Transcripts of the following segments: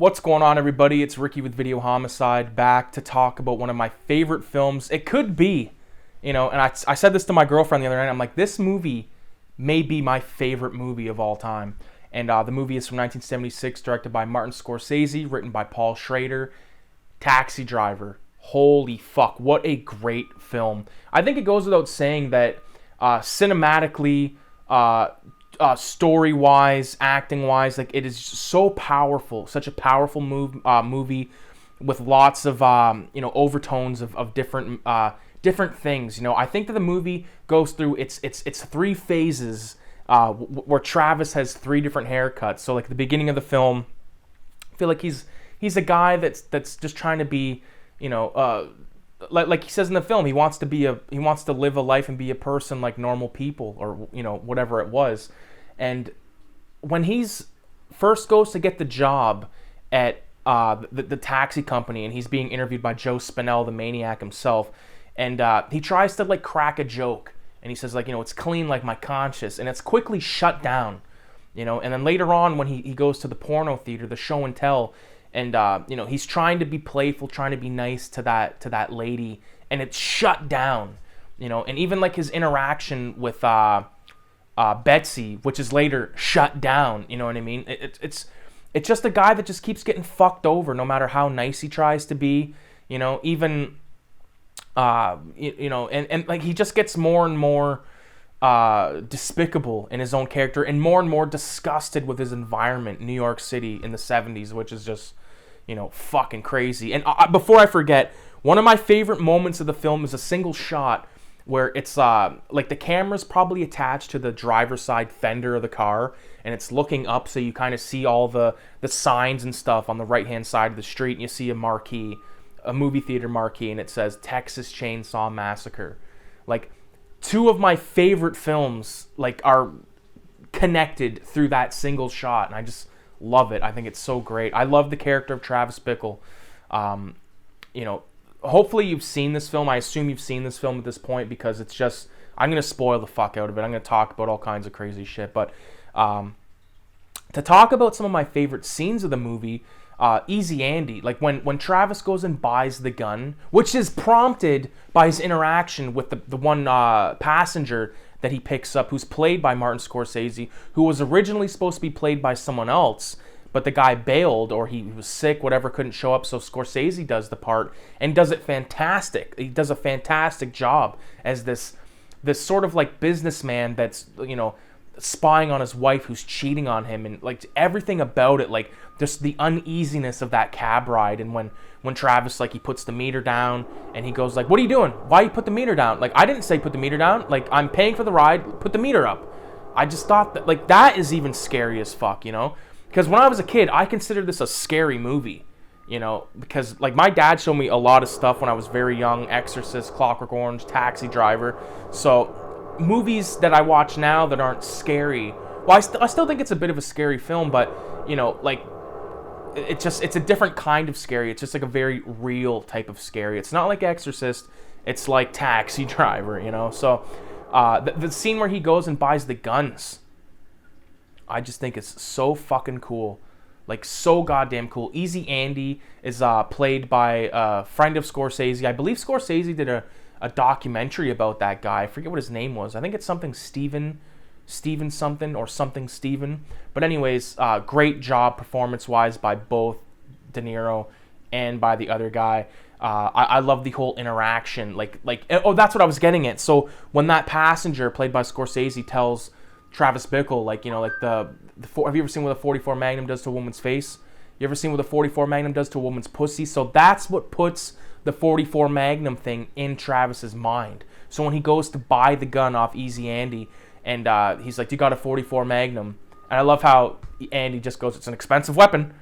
What's going on, everybody? It's Ricky with Video Homicide, back to talk about one of my favorite films. It could be, and I said this to my girlfriend the other night. I'm like, this movie may be my favorite movie of all time. And the movie is from 1976, directed by Martin Scorsese, written by Paul Schrader. Taxi Driver. Holy fuck, what a great film. I think it goes without saying that cinematically, story-wise, acting-wise, like, it is so powerful. Such a powerful movie with lots of overtones of different things. I think that the movie goes through its three phases, where Travis has three different haircuts. So, like, the beginning of the film, I feel like he's a guy that's just trying to be, like he says in the film, he wants to live a life and be a person like normal people, or whatever it was. And when he's first goes to get the job at the taxi company, and he's being interviewed by Joe Spinell, the maniac himself, and he tries to like crack a joke, and he says, like, it's clean like my conscience, and it's quickly shut down, and then later on when he goes to the porno theater, the show and tell, and he's trying to be playful, trying to be nice to that lady, and it's shut down, and even like his interaction with Betsy, which is later shut down, you know what I mean? It's just a guy that just keeps getting fucked over, no matter how nice he tries to be, even and like he just gets more and more despicable in his own character, and more disgusted with his environment, New York City in the 70s, which is just fucking crazy. And before I forget, one of my favorite moments of the film is a single shot where it's like the camera's probably attached to the driver's side fender of the car, and it's looking up, so you kind of see all the signs and stuff on the right hand side of the street, and you see a movie theater marquee, and it says Texas Chainsaw Massacre. Like, two of my favorite films like are connected through that single shot, and I just love it. I think it's so great. I love the character of Travis Bickle. Hopefully you've seen this film. I assume you've seen this film at this point, because it's just, I'm going to spoil the fuck out of it. I'm going to talk about all kinds of crazy shit. But to talk about some of my favorite scenes of the movie, Easy Andy, like when Travis goes and buys the gun, which is prompted by his interaction with the one passenger that he picks up, who's played by Martin Scorsese, who was originally supposed to be played by someone else, but the guy bailed, or he was sick, whatever, couldn't show up, so Scorsese does the part, and does it fantastic. He does a fantastic job as this sort of like businessman that's, spying on his wife who's cheating on him, and like everything about it, like just the uneasiness of that cab ride. And when Travis, like, he puts the meter down, and he goes like, what are you doing? Why you put the meter down? Like, I didn't say put the meter down. Like, I'm paying for the ride, put the meter up. I just thought that, like, that is even scary as fuck, Because when I was a kid, I considered this a scary movie, because, like, my dad showed me a lot of stuff when I was very young: Exorcist, Clockwork Orange, Taxi Driver. So movies that I watch now that aren't scary, well, I still think it's a bit of a scary film, but, like, it's a different kind of scary. It's just like a very real type of scary. It's not like Exorcist. It's like Taxi Driver, So the scene where he goes and buys the guns, I just think it's so fucking cool. Like, so goddamn cool. Easy Andy is played by a friend of Scorsese. I believe Scorsese did a documentary about that guy. I forget what his name was. I think it's something Steven something, or something Steven. But anyways, great job performance-wise by both De Niro and by the other guy. I love the whole interaction. Like, that's what I was getting at. So when that passenger, played by Scorsese, tells Travis Bickle, like, have you ever seen what a 44 Magnum does to a woman's face? You ever seen what a 44 Magnum does to a woman's pussy? So that's what puts the 44 Magnum thing in Travis's mind. So when he goes to buy the gun off Easy Andy, and he's like, you got a 44 Magnum? And I love how Andy just goes, it's an expensive weapon.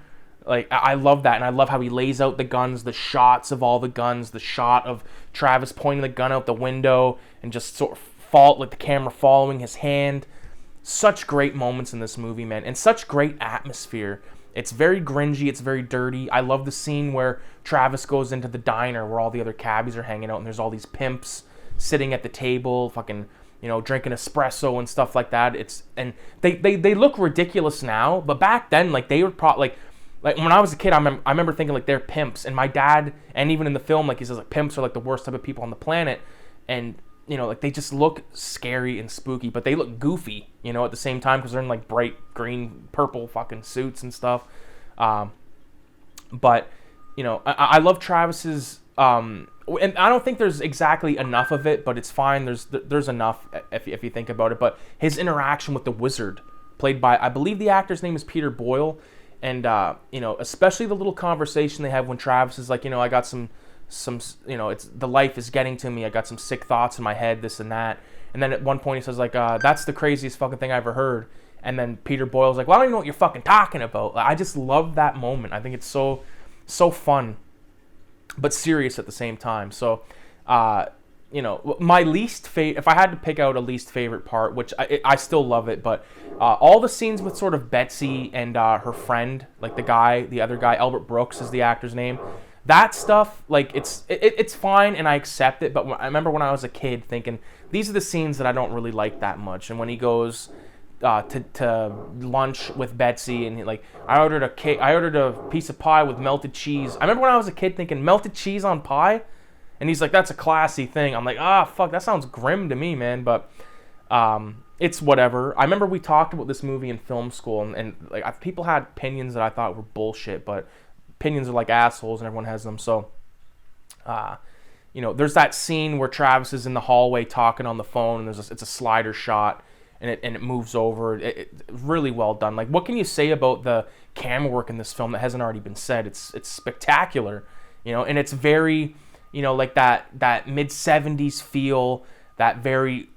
Like, I love that, and I love how he lays out the guns, the shots of all the guns, the shot of Travis pointing the gun out the window, and just sort of like the camera following his hand. Such great moments in this movie, man, and such great atmosphere. It's very gringy, it's very dirty. I love the scene where Travis goes into the diner where all the other cabbies are hanging out, and there's all these pimps sitting at the table, fucking, drinking espresso and stuff like that. And they look ridiculous now, but back then, like, they were probably, like, like when I was a kid, I remember thinking like they're pimps, and my dad, and even in the film, like he says like pimps are like the worst type of people on the planet, and you know, like they just look scary and spooky, but they look goofy, you know, at the same time because they're in like bright green, purple fucking suits and stuff. But you know, I love Travis's. And I don't think there's exactly enough of it, but it's fine. There's enough if you think about it. But his interaction with the wizard, played by, I believe the actor's name is Peter Boyle, and you know, especially the little conversation they have when Travis is like, you know, I got some, you know, it's the life is getting to me. I got some sick thoughts in my head, this and that. And then at one point he says like, that's the craziest fucking thing I ever heard. And then Peter Boyle's like, well, I don't even know what you're fucking talking about. I just love that moment. I think it's so fun, but serious at the same time. So, you know, my least favorite, if I had to pick out a least favorite part, which I still love it, but all the scenes with sort of Betsy and her friend, like the other guy, Albert Brooks is the actor's name. That stuff, like it's fine and I accept it. But I remember when I was a kid thinking these are the scenes that I don't really like that much. And when he goes to lunch with Betsy and like I ordered a piece of pie with melted cheese. I remember when I was a kid thinking melted cheese on pie, and he's like, that's a classy thing. I'm like, fuck, that sounds grim to me, man. But it's whatever. I remember we talked about this movie in film school, and like people had opinions that I thought were bullshit, but opinions are like assholes and everyone has them. So you know, there's that scene where Travis is in the hallway talking on the phone, and it's a slider shot. And it moves over. It's really well done. Like, what can you say about the camera work in this film that hasn't already been said? It's spectacular, you know, and it's very, you know, like that mid-70s feel, that very,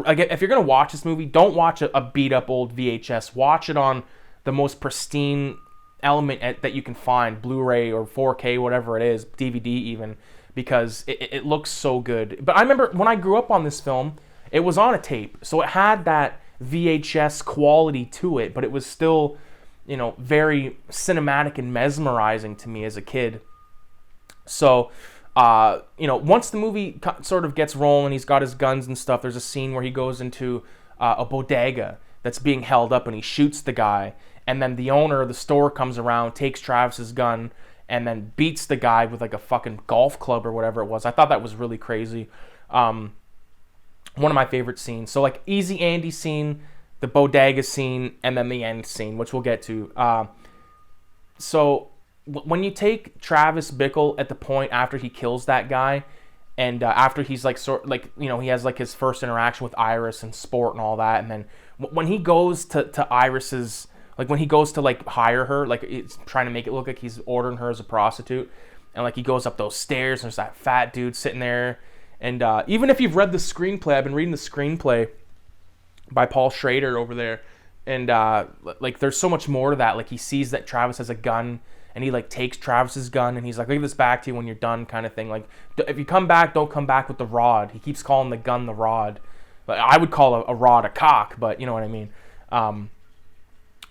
like, if you're gonna watch this movie, don't watch a beat up old VHS. Watch it on the most pristine element that you can find, Blu-ray or 4K, whatever it is, DVD even, because it looks so good. But I remember when I grew up on this film, it was on a tape, so it had that VHS quality to it, but it was still, you know, very cinematic and mesmerizing to me as a kid. So, you know, once the movie sort of gets rolling, he's got his guns and stuff, there's a scene where he goes into a bodega that's being held up and he shoots the guy, and then the owner of the store comes around, takes Travis's gun, and then beats the guy with like a fucking golf club or whatever it was. I thought that was really crazy. One of my favorite scenes. So like Easy Andy scene, the bodega scene, and then the end scene, which we'll get to. So when you take Travis Bickle at the point after he kills that guy, and after he's like you know, he has like his first interaction with Iris and Sport and all that, and then when he goes to Iris's, like when he goes to like hire her, like it's trying to make it look like he's ordering her as a prostitute, and like he goes up those stairs and there's that fat dude sitting there. And even if you've read the screenplay, I've been reading the screenplay by Paul Schrader over there, and like there's so much more to that. Like he sees that Travis has a gun, and he like takes Travis's gun, and he's like, "I'll give this back to you when you're done," kind of thing. Like if you come back, don't come back with the rod. He keeps calling the gun the rod. Like I would call a rod a cock, but you know what I mean.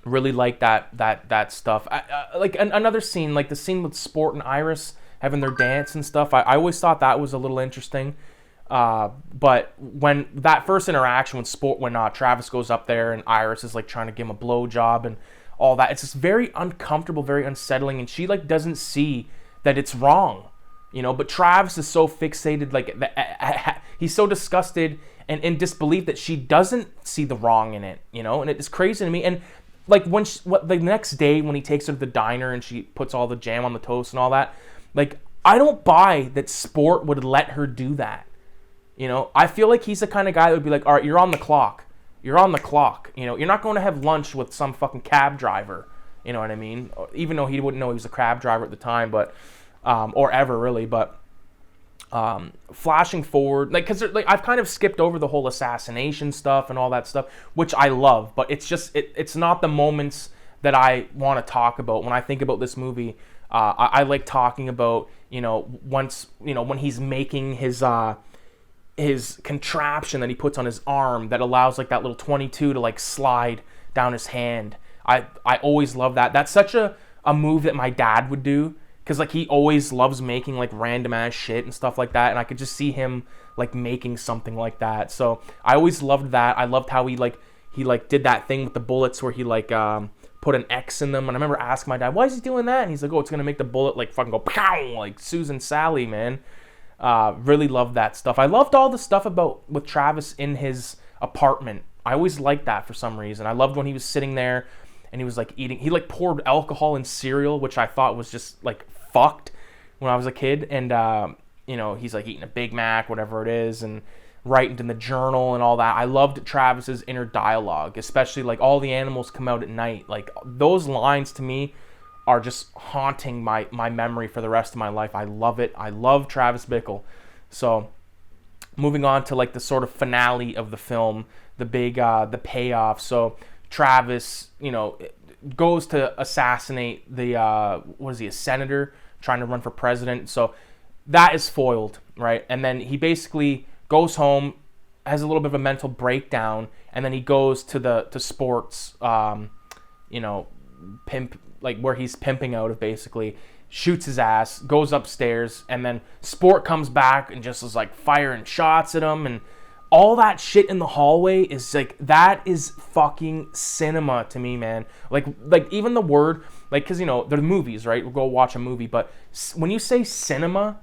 Really like that stuff. Like another scene, like the scene with Sport and Iris having their dance and stuff. I always thought that was a little interesting. But when that first interaction with Sport, when Travis goes up there and Iris is like trying to give him a blowjob and all that, it's just very uncomfortable, very unsettling, and she like doesn't see that it's wrong, you know. But Travis is so fixated, like he's so disgusted and in disbelief that she doesn't see the wrong in it, you know. And it's crazy to me. And like when the next day when he takes her to the diner and she puts all the jam on the toast and all that. Like, I don't buy that Sport would let her do that. You know, I feel like he's the kind of guy that would be like, all right, you're on the clock. You're on the clock. You know, you're not going to have lunch with some fucking cab driver. You know what I mean? Even though he wouldn't know he was a cab driver at the time, but, or ever really, but flashing forward, like, because like, I've kind of skipped over the whole assassination stuff and all that stuff, which I love, but it's just, it's not the moments that I want to talk about when I think about this movie. I like talking about, you know, once, you know, when he's making his contraption that he puts on his arm that allows like that little 22 to like slide down his hand. I always love that. That's such a move that my dad would do, because like he always loves making like random ass shit and stuff like that, and I could just see him like making something like that. So I always loved that. I loved how he did that thing with the bullets where he like put an X in them. And I remember asking my dad, why is he doing that? And he's like, oh, it's going to make the bullet like fucking go pow, like Susan Sally, man. Really loved that stuff. I loved all the stuff with Travis in his apartment. I always liked that for some reason. I loved when he was sitting there and he was like eating. He like poured alcohol in cereal, which I thought was just like fucked when I was a kid. And he's like eating a Big Mac, whatever it is, and writing in the journal and all that. I loved Travis's inner dialogue, especially like all the animals come out at night. Like those lines to me are just haunting my memory for the rest of my life. I love it. I love Travis Bickle. So moving on to like the sort of finale of the film, the big the payoff. So Travis, goes to assassinate the a senator trying to run for president. So that is foiled, right? And then he basically goes home, has a little bit of a mental breakdown, and then he goes to sports, pimp, like where he's pimping out of, basically shoots his ass, goes upstairs, and then Sport comes back and just is like firing shots at him, and all that shit in the hallway is like, that is fucking cinema to me, man. Like even the word, like, because they're movies, right? We'll go watch a movie, but when you say cinema,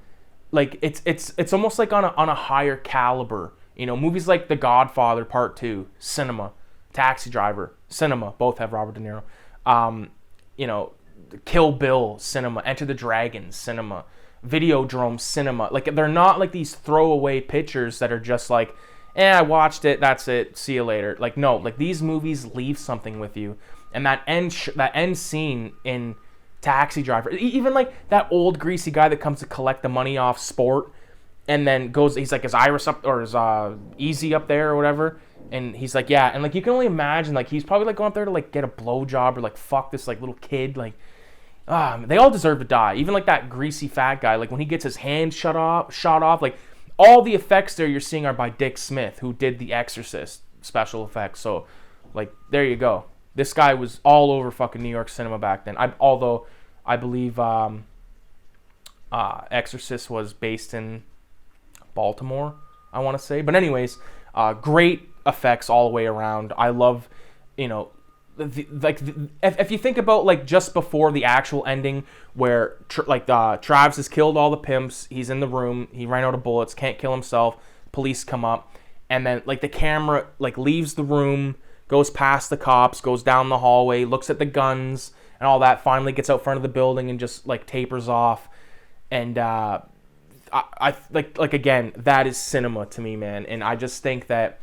like it's almost like on a higher caliber. Movies like The Godfather Part 2, cinema. Taxi Driver, cinema. Both have Robert De Niro. Kill Bill, cinema. Enter the Dragon, cinema. Videodrome, cinema. Like, they're not like these throwaway pictures that are just like, I watched it, that's it, see you later. Like, no, like these movies leave something with you. And that end scene in Taxi Driver, even like that old greasy guy that comes to collect the money off Sport, and then goes, he's like, is Iris up, or is Easy up there or whatever? And he's like, yeah. And like, you can only imagine, like, he's probably like going up there to like get a blowjob or like fuck this like little kid. Like, they all deserve to die. Even like that greasy fat guy, like when he gets his hand shot off, like all the effects there you're seeing are by Dick Smith, who did The Exorcist special effects. So like, there you go. This guy was all over fucking New York cinema back then. Although I believe Exorcist was based in Baltimore, I want to say. But anyways, great effects all the way around. I love, if you think about like just before the actual ending, where Travis has killed all the pimps, he's in the room, he ran out of bullets, can't kill himself, police come up, and then like the camera like leaves the room, goes past the cops, goes down the hallway, looks at the guns and all that, finally gets out front of the building and just like tapers off. And I like again, that is cinema to me, man. And I just think that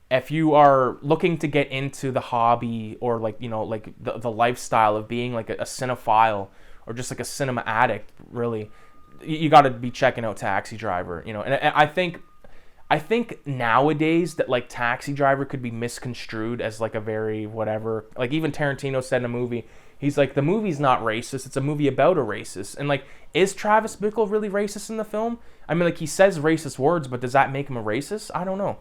if you are looking to get into the hobby, or like the lifestyle of being like a cinephile, or just like a cinema addict, really, you got to be checking out Taxi Driver. And I think nowadays that like Taxi Driver could be misconstrued as like a very whatever. Like even Tarantino said in a movie, he's like, the movie's not racist, it's a movie about a racist. And like, is Travis Bickle really racist in the film? I mean, like, he says racist words, but does that make him a racist? I don't know.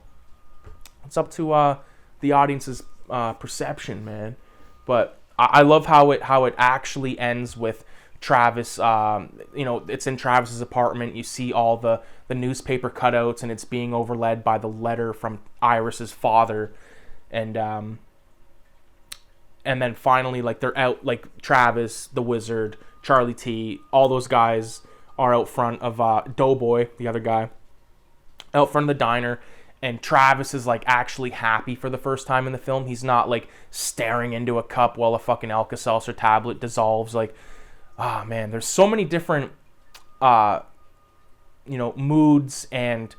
It's up to the audience's perception, man. But I love how it actually ends with Travis. It's in Travis's apartment. You see all the newspaper cutouts, and it's being overlaid by the letter from Iris's father, and then finally, like, they're out, like Travis, the Wizard, Charlie T, all those guys are out front of Doughboy, the other guy, out front of the diner. And Travis is like actually happy for the first time in the film. He's not like staring into a cup while a fucking Alka-Seltzer tablet dissolves. Like, man, there's so many different, moods and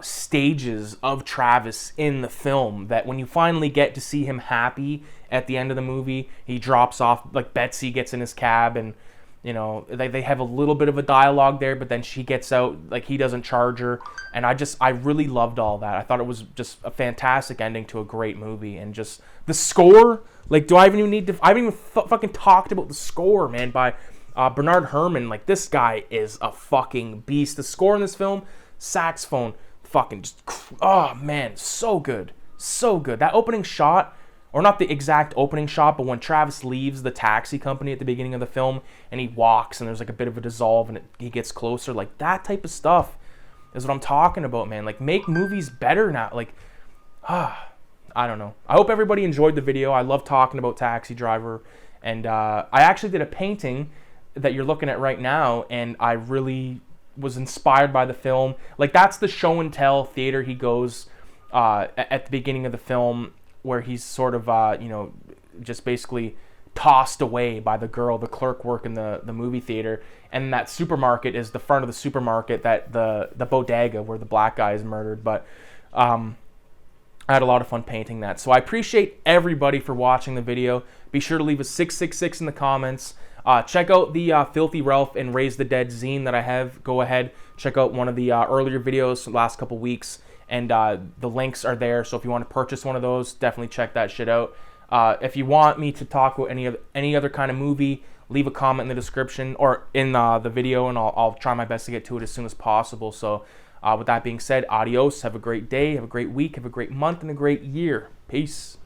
stages of Travis in the film, that when you finally get to see him happy at the end of the movie, he drops off, like Betsy gets in his cab, and they have a little bit of a dialogue there, but then she gets out, like he doesn't charge her, and I really loved all that. I thought it was just a fantastic ending to a great movie. And just the score, like, I haven't even fucking talked about the score, man, by Bernard Herrmann. Like, this guy is a fucking beast. The score in this film, saxophone, fucking just, oh man, so good, so good. That opening shot, or not the exact opening shot, but when Travis leaves the taxi company at the beginning of the film and he walks and there's like a bit of a dissolve and he gets closer, like that type of stuff is what I'm talking about, man. Like, make movies better now. Like, I don't know. I hope everybody enjoyed the video. I love talking about Taxi Driver. And I actually did a painting that you're looking at right now, and I really was inspired by the film. Like, that's the show and tell theater he goes at the beginning of the film, where he's sort of, you know, just basically tossed away by the girl, the clerk working the movie theater. And that supermarket is the front of the supermarket, that the bodega where the black guy is murdered. But I had a lot of fun painting that. So I appreciate everybody for watching the video. Be sure to leave a 666 in the comments. Check out the Filthy Ralph and Raise the Dead zine that I have. Go ahead, check out one of the earlier videos from the last couple weeks, and the links are there. So if you want to purchase one of those, definitely check that shit out. If you want me to talk about any other kind of movie, leave a comment in the description or in the video, and I'll try my best to get to it as soon as possible. So with that being said, adios. Have a great day, have a great week, have a great month, and a great year. Peace.